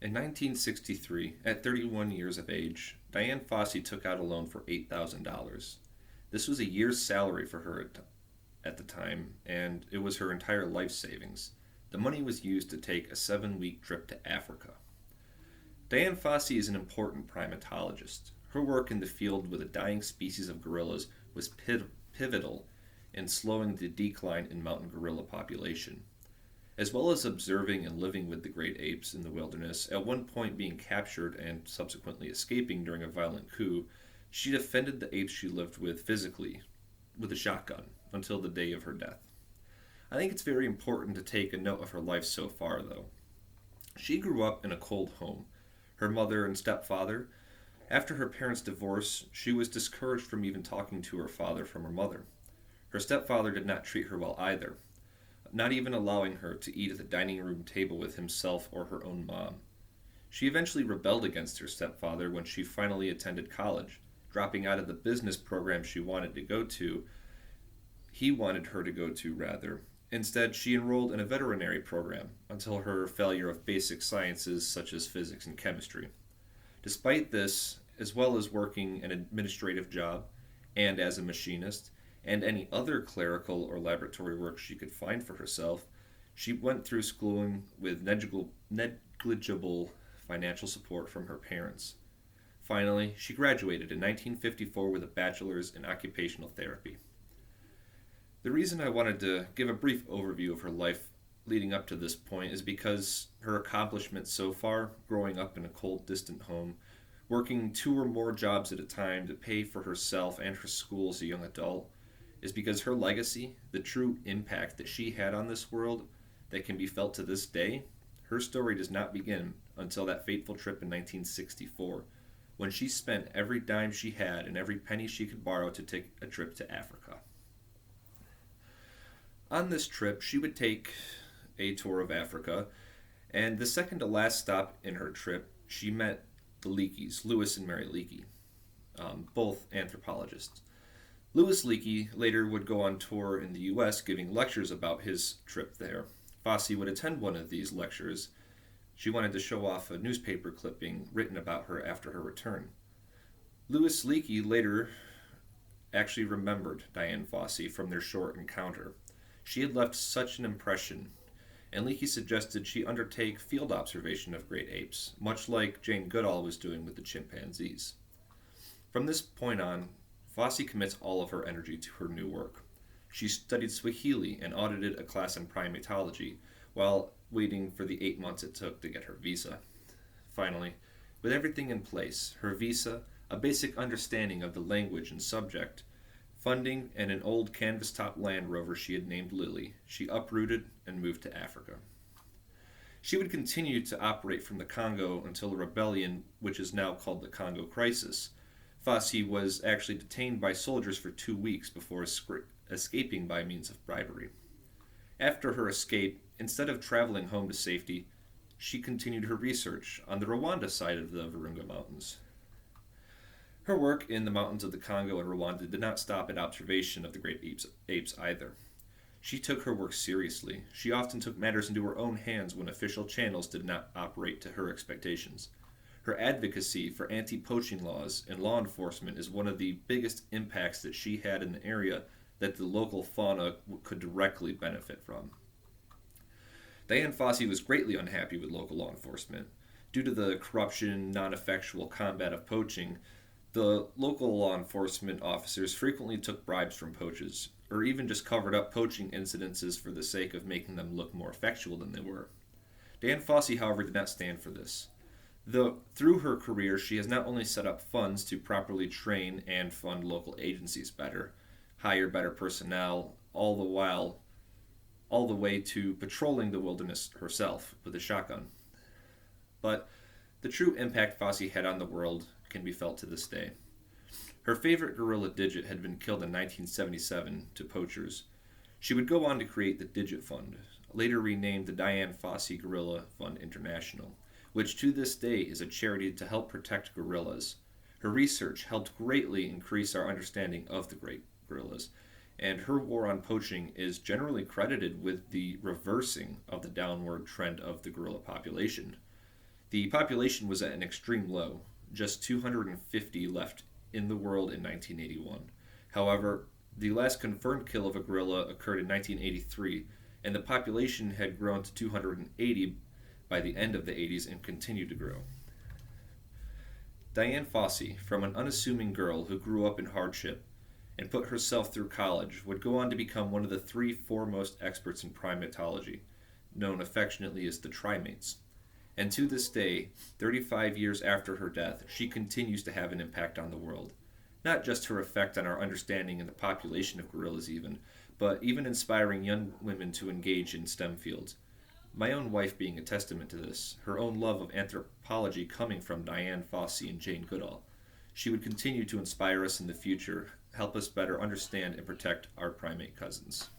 In 1963, at 31 years of age, Diane Fossey took out a loan for $8,000. This was a year's salary for her at the time, and it was her entire life savings. The money was used to take a 7-week trip to Africa. Diane Fossey is an important primatologist. Her work in the field with a dying species of gorillas was pivotal in slowing the decline in mountain gorilla population. As well as observing and living with the great apes in the wilderness, at one point being captured and subsequently escaping during a violent coup, she defended the apes she lived with physically with a shotgun until the day of her death. I think it's very important to take a note of her life so far, though. She grew up in a cold home. Her mother and stepfather, after her parents' divorce, she was discouraged from even talking to her father from her mother. Her stepfather did not treat her well either, not even allowing her to eat at the dining room table with himself or her own mom. She eventually rebelled against her stepfather when she finally attended college, dropping out of the business program he wanted her to go to rather. Instead, she enrolled in a veterinary program until her failure of basic sciences such as physics and chemistry. Despite this, as well as working an administrative job and as a machinist, and any other clerical or laboratory work she could find for herself, she went through schooling with negligible financial support from her parents. Finally, she graduated in 1954 with a bachelor's in occupational therapy. The reason I wanted to give a brief overview of her life leading up to this point is because her accomplishments so far, growing up in a cold, distant home, working 2 or more jobs at a time to pay for herself and her school as a young adult, is because her legacy, the true impact that she had on this world that can be felt to this day, her story does not begin until that fateful trip in 1964, when she spent every dime she had and every penny she could borrow to take a trip to Africa. On this trip, she would take a tour of Africa, and the second to last stop in her trip, she met the Leakeys, Lewis and Mary Leakey, both anthropologists. Louis Leakey later would go on tour in the U.S. giving lectures about his trip there. Fossey would attend one of these lectures. She wanted to show off a newspaper clipping written about her after her return. Louis Leakey later actually remembered Diane Fossey from their short encounter. She had left such an impression, and Leakey suggested she undertake field observation of great apes, much like Jane Goodall was doing with the chimpanzees. From this point on, Fossey commits all of her energy to her new work. She studied Swahili and audited a class in primatology while waiting for the 8 months it took to get her visa. Finally, with everything in place, her visa, a basic understanding of the language and subject, funding, and an old canvas-top Land Rover she had named Lily, she uprooted and moved to Africa. She would continue to operate from the Congo until a rebellion, which is now called the Congo Crisis. Fossey was actually detained by soldiers for 2 weeks before escaping by means of bribery. After her escape, instead of traveling home to safety, she continued her research on the Rwanda side of the Virunga Mountains. Her work in the mountains of the Congo and Rwanda did not stop at observation of the great apes either. She took her work seriously. She often took matters into her own hands when official channels did not operate to her expectations. Her advocacy for anti-poaching laws and law enforcement is one of the biggest impacts that she had in the area that the local fauna could directly benefit from. Diane Fossey was greatly unhappy with local law enforcement. Due to the corruption, non-effectual combat of poaching, the local law enforcement officers frequently took bribes from poachers, or even just covered up poaching incidences for the sake of making them look more effectual than they were. Diane Fossey, however, did not stand for this. Through her career, she has not only set up funds to properly train and fund local agencies better, hire better personnel, all the way to patrolling the wilderness herself with a shotgun. But the true impact Fossey had on the world can be felt to this day. Her favorite gorilla, Digit, had been killed in 1977 to poachers. She would go on to create the Digit Fund, later renamed the Diane Fossey Gorilla Fund International, which to this day is a charity to help protect gorillas. Her research helped greatly increase our understanding of the great gorillas, and her war on poaching is generally credited with the reversing of the downward trend of the gorilla population. The population was at an extreme low, just 250 left in the world in 1981. However, the last confirmed kill of a gorilla occurred in 1983, and the population had grown to 280 by the end of the 80s and continued to grow. Dian Fossey, from an unassuming girl who grew up in hardship and put herself through college, would go on to become one of the three foremost experts in primatology, known affectionately as the Trimates. And to this day, 35 years after her death, she continues to have an impact on the world. Not just her effect on our understanding and the population of gorillas, even, but even inspiring young women to engage in STEM fields. My own wife being a testament to this, her own love of anthropology coming from Dian Fossey and Jane Goodall. She would continue to inspire us in the future, help us better understand and protect our primate cousins.